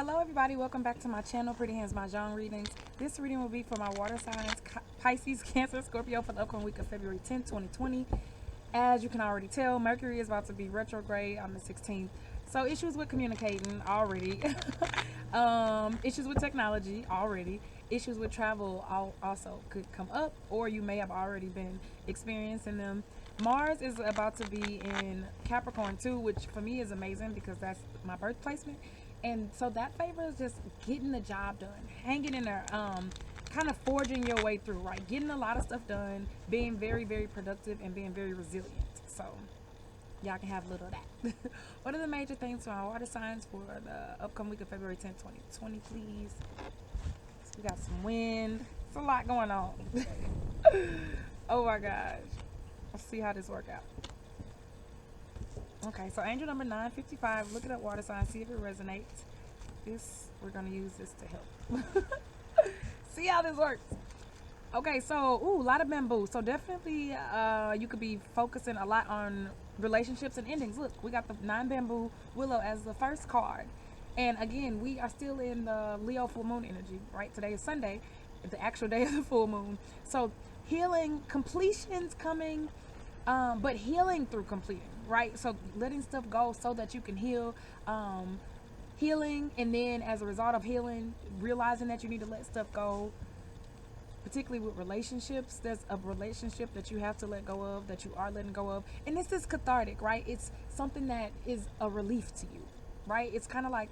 Hello everybody, welcome back to my channel, Pretty Hands Mah Jongg readings. This reading will be for my water signs, Pisces, Cancer, Scorpio for the upcoming week of February 10th, 2020. As you can already tell, Mercury is about to be retrograde on the 16th. So issues with communicating already. Issues with technology already. Issues with travel also could come up, or you may have already been experiencing them. Mars is about to be in Capricorn too, which for me is amazing because that's my birth placement. And so that favor is just getting the job done, hanging in there, kind of forging your way through, right? Getting a lot of stuff done, being very, very productive, and being very resilient. So y'all can have a little of that. What are the major things for our water signs for the upcoming week of February 10th, 2020, please? So we got some wind. It's a lot going on. Oh my gosh. Let's see how this works out. Okay, so angel number 955. Look it up, water sign. See if it resonates. We're gonna use this to help. See how this works. Okay, so a lot of bamboo. So definitely, you could be focusing a lot on relationships and endings. Look, we got the 9 bamboo willow as the first card, and again, we are still in the Leo full moon energy. Right, today is Sunday, the actual day of the full moon. So healing, completions coming, but healing through completing. Right, so letting stuff go so that you can heal. Healing, and then as a result of healing, realizing that you need to let stuff go, particularly with relationships. There's a relationship that you have to let go of, that you are letting go of, and this is cathartic, right? It's something that is a relief to you, right? It's kind of like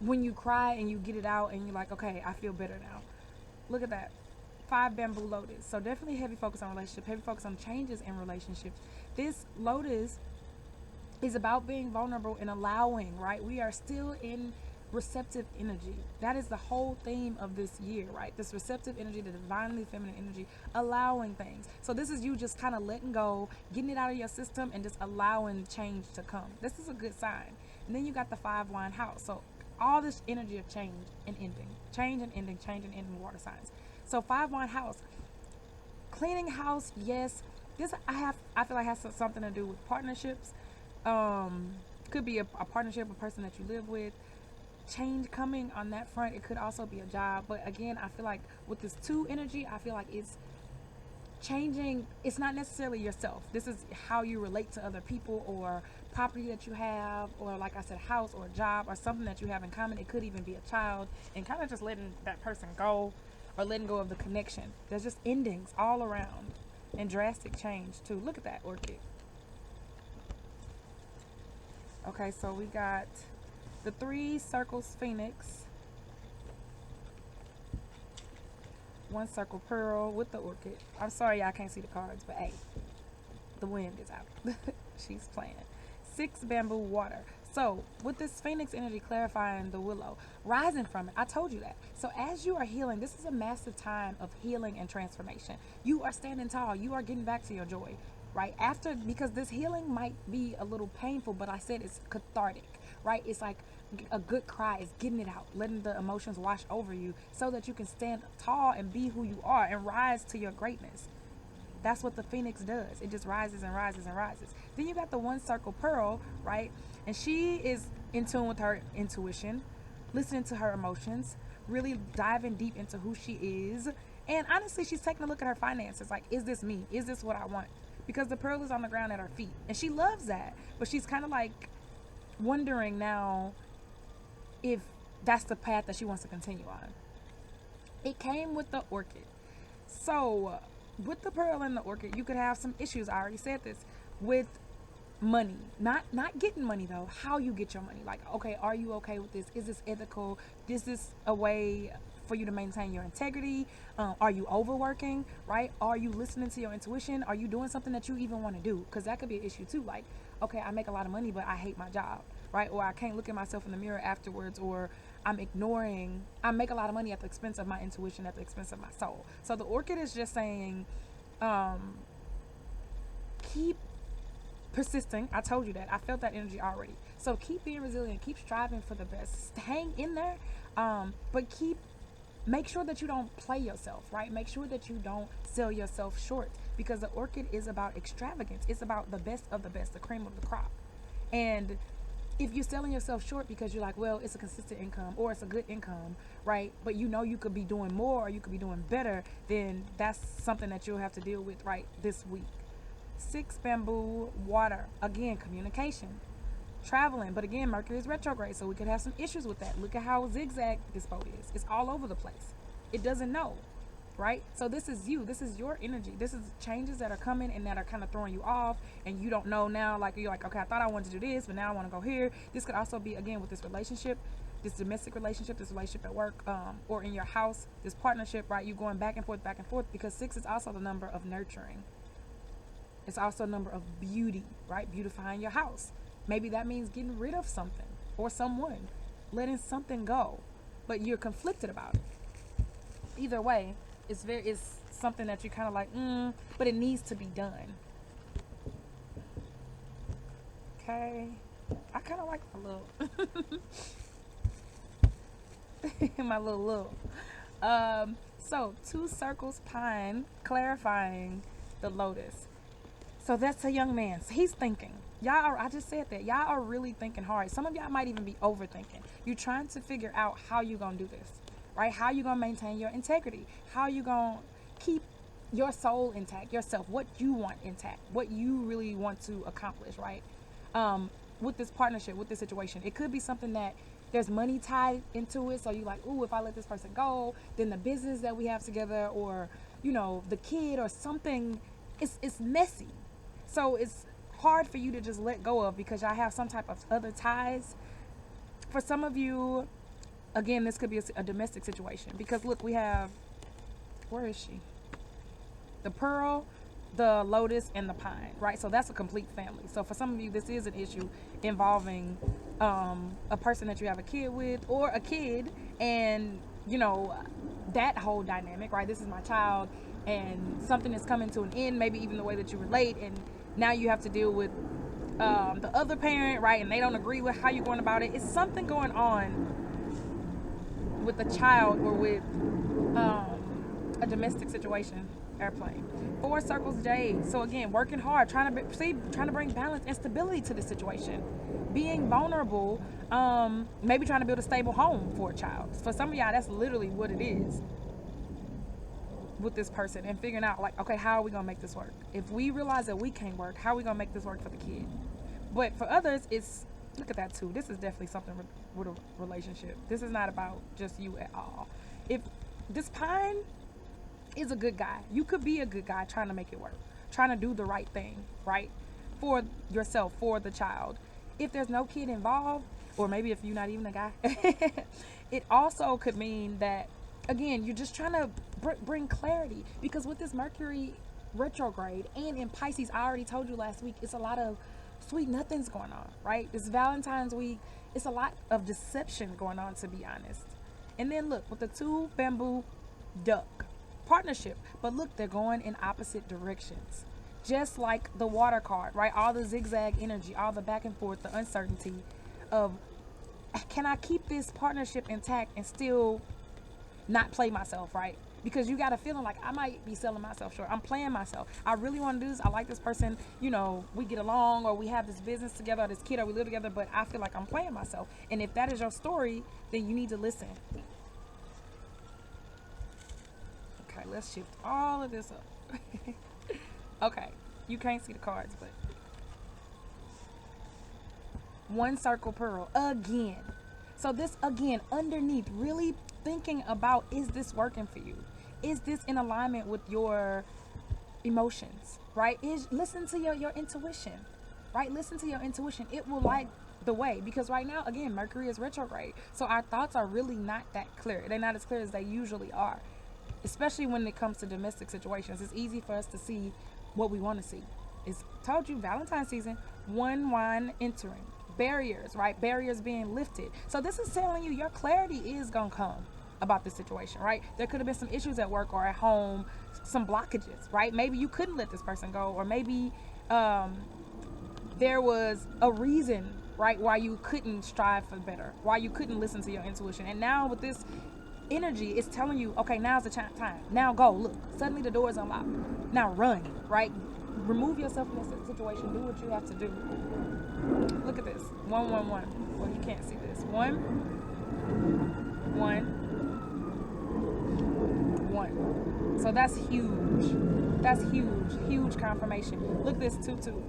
when you cry and you get it out and you're like, okay, I feel better now. Look at that. 5 bamboo lotus. So definitely heavy focus on relationship, heavy focus on changes in relationships. This lotus is about being vulnerable and allowing, right? We are still in receptive energy. That is the whole theme of this year, right? This receptive energy, the divinely feminine energy, allowing things. So this is you just kind of letting go, getting it out of your system, and just allowing change to come. This is a good sign. And then you got the 5 wine house. So all this energy of change and ending, change and ending, change and ending, water signs. So 5 wine house, cleaning house, yes. This I feel like has something to do with partnerships. Could be a partnership, a person that you live with. Change coming on that front. It could also be a job, but again, I feel like with this 2 energy, I feel like it's changing. It's not necessarily yourself. This is how you relate to other people, or property that you have, or like I said, house or a job, or something that you have in common. It could even be a child, and kind of just letting that person go, or letting go of the connection. There's just endings all around, and drastic change too. Look at that orchid. Okay, so we got the 3 circles phoenix, 1 circle pearl with the orchid. I'm sorry y'all can't see the cards, but hey, the wind is out. She's playing. 6 bamboo water. So with this phoenix energy clarifying the willow, rising from it, I told you that. So as you are healing, this is a massive time of healing and transformation. You are standing tall. You are getting back to your joy. Right after, because this healing might be a little painful, but I said it's cathartic, right? It's like a good cry is getting it out, letting the emotions wash over you so that you can stand tall and be who you are and rise to your greatness. That's what the phoenix does. It just rises and rises and rises. Then you got the 1 circle pearl, right? And she is in tune with her intuition, listening to her emotions, really diving deep into who she is. And honestly, she's taking a look at her finances. Like, is this me? Is this what I want? Because the pearl is on the ground at her feet, and she loves that, but she's kind of like wondering now if that's the path that she wants to continue on. It came with the orchid. So with the pearl and the orchid, you could have some issues. I already said this with money, not getting money though. How you get your money? Like, okay, are you okay with this? Is this ethical? Is this a way for you to maintain your integrity? Are you overworking, right? Are you listening to your intuition? Are you doing something that you even want to do? Because that could be an issue too. Like, okay, I make a lot of money, but I hate my job, right? Or I can't look at myself in the mirror afterwards, or I make a lot of money at the expense of my intuition, at the expense of my soul. So the orchid is just saying, keep persisting. I told you that. I felt that energy already. So keep being resilient, keep striving for the best, hang in there, but make sure that you don't play yourself, right? Make sure that you don't sell yourself short, because the orchid is about extravagance. It's about the best of the best, the cream of the crop. And if you're selling yourself short because you're like, well, it's a consistent income or it's a good income, right? But you know you could be doing more or you could be doing better, then that's something that you'll have to deal with right this week. 6 bamboo, water. Again, communication. Traveling, but again, Mercury is retrograde, so we could have some issues with that. Look at how zigzag this boat is. It's all over the place. It doesn't know, right? So this is you. This is your energy. This is changes that are coming and that are kind of throwing you off, and you don't know now. Like you're like, okay, I thought I wanted to do this, but now I want to go here. This could also be again with this relationship, this domestic relationship, this relationship at work, or in your house, this partnership, right? You going back and forth, because 6 is also the number of nurturing. It's also a number of beauty, right? Beautifying your house. Maybe that means getting rid of something or someone, letting something go, but you're conflicted about it. Either way, it's something that you're kind of like, but it needs to be done. Okay, I kind of like my little so 2 circles pine, clarifying the lotus. So that's a young man. So he's thinking. I just said that. Y'all are really thinking hard. Some of y'all might even be overthinking. You're trying to figure out how you're going to do this, right? How you going to maintain your integrity? How you going to keep your soul intact, yourself, what you want intact, what you really want to accomplish, right? With this partnership, with this situation. It could be something that there's money tied into it. So you're like, ooh, if I let this person go, then the business that we have together or, the kid or something, it's messy. So it's hard for you to just let go of because y'all have some type of other ties. For some of you, again, this could be a domestic situation because look, we have, where is she? The pearl, the lotus, and the pine, right? So that's a complete family. So for some of you, this is an issue involving a person that you have a kid with or a kid and, that whole dynamic, right? This is my child and something is coming to an end, maybe even the way that you relate, and now you have to deal with the other parent, right? And they don't agree with how you're going about it. It's something going on with the child or with a domestic situation. Airplane. 4 circles jade. So again, working hard, trying to bring balance and stability to the situation. Being vulnerable, maybe trying to build a stable home for a child. For some of y'all, that's literally what it is with this person, and figuring out like, okay, how are we gonna make this work? If we realize that we can't work, how are we gonna make this work for the kid? But for others, it's, look at that too. This is definitely something with a relationship. This is not about just you at all. If this pine is a good guy, you could be a good guy trying to make it work, trying to do the right thing, right? For yourself, for the child. If there's no kid involved, or maybe if you're not even a guy, it also could mean that, again, you're just trying to bring clarity, because with this Mercury retrograde and in Pisces, I already told you last week, it's a lot of sweet nothings going on, right? This Valentine's week, it's a lot of deception going on, to be honest. And then look, with the 2 bamboo, duck, partnership, but look, they're going in opposite directions, just like the water card, right? All the zigzag energy, all the back and forth, the uncertainty of, can I keep this partnership intact and still not play myself, right? Because you got a feeling like I might be selling myself short. I'm playing myself. I really want to do this. I like this person. We get along, or we have this business together, or this kid, or we live together, but I feel like I'm playing myself. And if that is your story, then you need to listen. Okay, let's shift all of this up. Okay, you can't see the cards, but 1 circle pearl again. So this again, underneath, really thinking about, is this working for you? Is this in alignment with your emotions, right? Listen to your intuition, right? Listen to your intuition. It will light the way, because right now, again, Mercury is retrograde. So our thoughts are really not that clear. They're not as clear as they usually are, especially when it comes to domestic situations. It's easy for us to see what we want to see. It's told you, Valentine's season, 1 wine entering. Barriers, right? Barriers being lifted. So this is telling you your clarity is gonna come about this situation, right? There could have been some issues at work or at home, some blockages, right? Maybe you couldn't let this person go, or maybe there was a reason, right, why you couldn't strive for better, why you couldn't listen to your intuition. And now with this energy, it's telling you, okay, now's the time. Now go. Look, suddenly the door is unlocked. Now run, right? Remove yourself from this situation. Do what you have to do. Look at this. 111. Well, you can't see this. 1 1. So that's huge. That's huge. Huge confirmation. Look at this 2 2.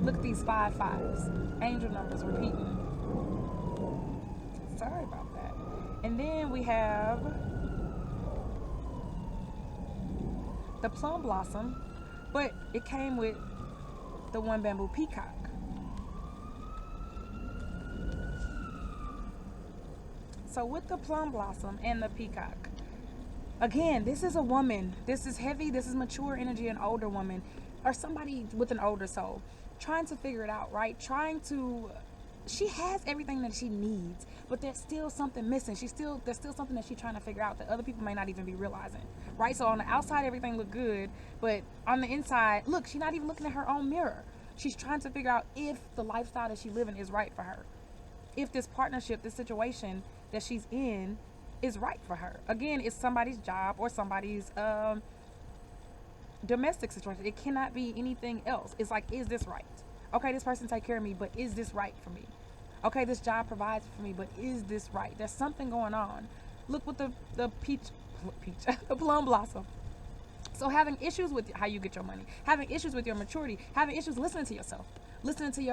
Look at these 5 5s. Angel numbers repeating. Sorry about that. And then we have the plum blossom, but it came with the one bamboo peacock. So with the plum blossom and the peacock, again, this is a woman. This is heavy. This is mature energy, an older woman, or somebody with an older soul, trying to figure it out, right? She has everything that she needs, but there's still something missing. There's still something that she's trying to figure out that other people may not even be realizing, right? So on the outside, everything look good, but on the inside, look, she's not even looking at her own mirror. She's trying to figure out if the lifestyle that she's living is right for her, if this partnership, this situation that she's in is right for her. Again, it's somebody's job or somebody's domestic situation. It cannot be anything else. It's like, is this right? Okay, this person take care of me, but is this right for me? Okay, this job provides for me, but is this right? There's something going on. Look with the peach, the plum blossom. So having issues with how you get your money, having issues with your maturity, having issues listening to yourself, listening to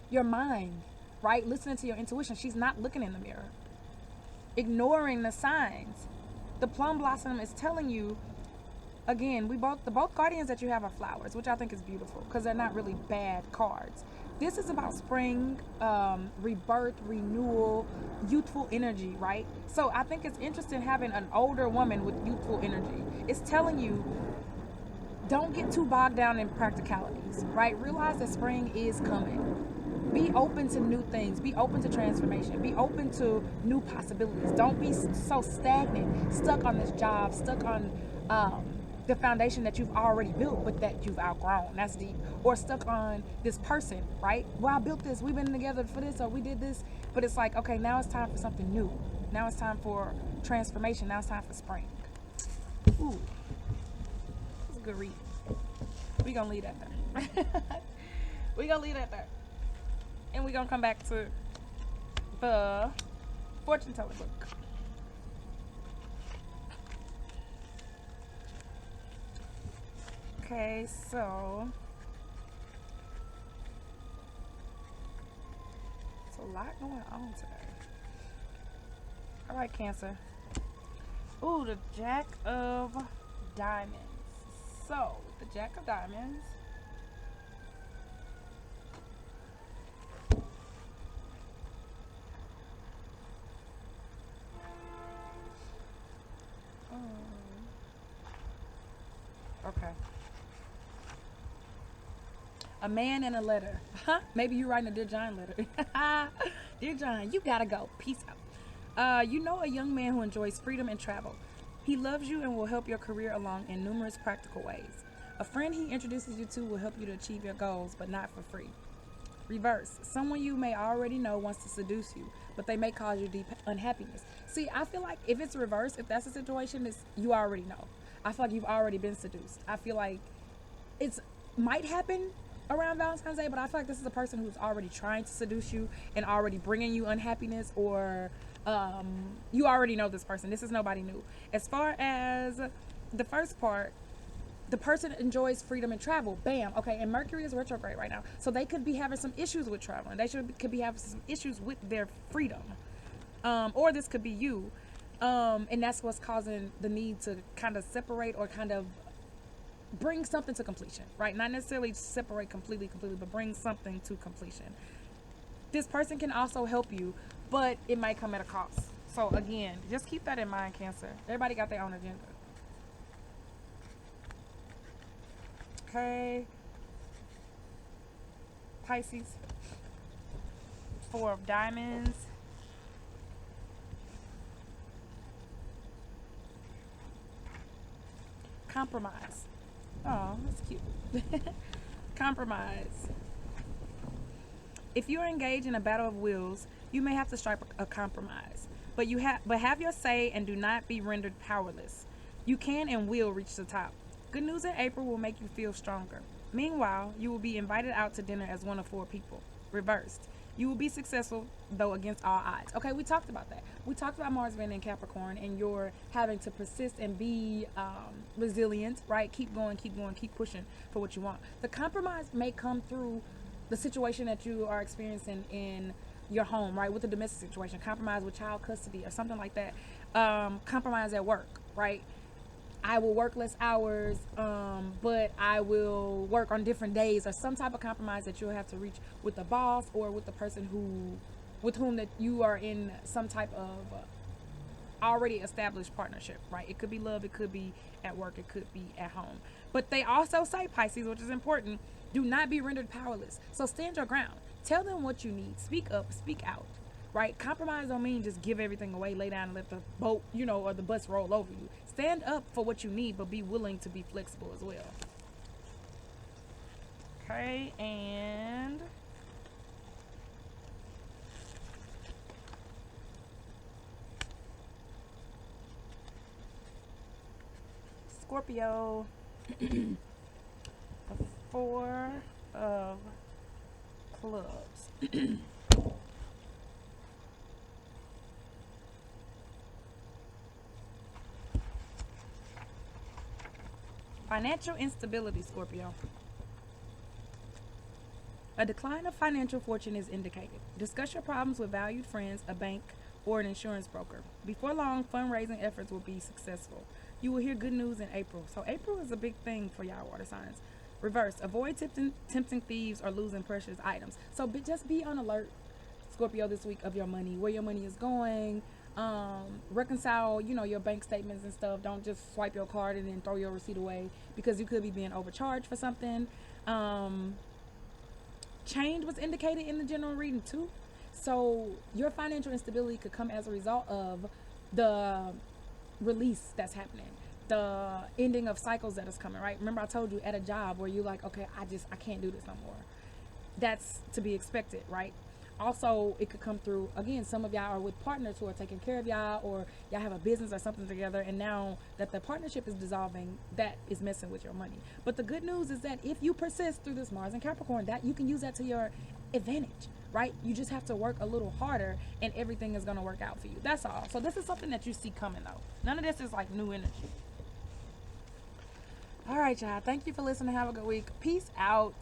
your mind, right? Listening to your intuition. She's not looking in the mirror, ignoring the signs. The plum blossom is telling you, again, the both guardians that you have are flowers, which I think is beautiful because they're not really bad cards. This is about spring, rebirth, renewal, youthful energy, right? So I think it's interesting having an older woman with youthful energy. It's telling you, don't get too bogged down in practicalities, right? Realize that spring is coming. Be open to new things. Be open to transformation. Be open to new possibilities. Don't be so stagnant, stuck on this job, stuck on the foundation that you've already built but that you've outgrown. That's deep. Or stuck on this person, right? Well, I built this, we've been together for this, or we did this, but it's like, okay, now it's time for something new. Now it's time for transformation. Now it's time for spring. Ooh, it's a good read. We're gonna leave that there. We're gonna leave that there, and we're gonna come back to the fortune teller book. Okay, so it's a lot going on today. All right, Cancer. Ooh, the Jack of Diamonds. So, the Jack of Diamonds. Okay. A man and a letter. Maybe you're writing a Dear John letter. Dear John, you gotta go. Peace out. You know a young man who enjoys freedom and travel. He loves you and will help your career along in numerous practical ways. A friend he introduces you to will help you to achieve your goals, but not for free. Reverse. Someone you may already know wants to seduce you, but they may cause you deep unhappiness. See, I feel like if it's reverse, if that's the situation, it's you already know. I feel like you've already been seduced. I feel like it's might happen around Valentine's Day, but I feel like this is a person who's already trying to seduce you and already bringing you unhappiness, or you already know this person. This is nobody new. As far as the first part, the person enjoys freedom and travel. Bam. Okay, and Mercury is retrograde right now, so they could be having some issues with traveling. They could be having some issues with their freedom, or this could be you, and that's what's causing the need to kind of separate or kind of bring something to completion, right? Not necessarily separate completely, but bring something to completion. This person can also help you, but it might come at a cost. So again, just keep that in mind, Cancer. Everybody got their own agenda. Okay. Pisces. 4 of Diamonds. Compromise. Oh, that's cute. Compromise. If you are engaged in a battle of wills, you may have to strike a compromise. But have your say and do not be rendered powerless. You can and will reach the top. Good news in April will make you feel stronger. Meanwhile, you will be invited out to dinner as one of four people. Reversed. You will be successful, though against all odds. Okay, we talked about that. We talked about Mars being in Capricorn and you're having to persist and be resilient, right? Keep going, keep going, keep pushing for what you want. The compromise may come through the situation that you are experiencing in your home, right? With the domestic situation, compromise with child custody or something like that. Compromise at work, right? I will work less hours, but I will work on different days, or some type of compromise that you'll have to reach with the boss or with the person with whom that you are in some type of already established partnership, right? It could be love, it could be at work, it could be at home. But they also say, Pisces, which is important, do not be rendered powerless. So stand your ground. Tell them what you need. Speak up, speak out, right? Compromise don't mean just give everything away, lay down and let the boat, or the bus roll over you. Stand up for what you need, but be willing to be flexible as well. Okay, and Scorpio, the Four of Clubs. Financial instability, Scorpio. A decline of financial fortune is indicated. Discuss your problems with valued friends, a bank, or an insurance broker. Before long, fundraising efforts will be successful. You will hear good news in April. So April is a big thing for y'all water signs. Reverse. Avoid tempting thieves or losing precious items. So just be on alert, Scorpio, this week of your money, where your money is going. Reconcile, your bank statements and stuff. Don't just swipe your card and then throw your receipt away because you could be being overcharged for something. Change was indicated in the general reading too. So your financial instability could come as a result of the release that's happening, the ending of cycles that is coming, right? Remember I told you at a job where you're like, okay, I can't do this no more. That's to be expected, right? Also, it could come through, again, some of y'all are with partners who are taking care of y'all, or y'all have a business or something together, and now that the partnership is dissolving, that is messing with your money. But the good news is that if you persist through this Mars and Capricorn, that you can use that to your advantage, right? You just have to work a little harder and everything is going to work out for you. That's all. So this is something that you see coming, though. None of this is like new energy. All right, y'all. Thank you for listening. Have a good week. Peace out.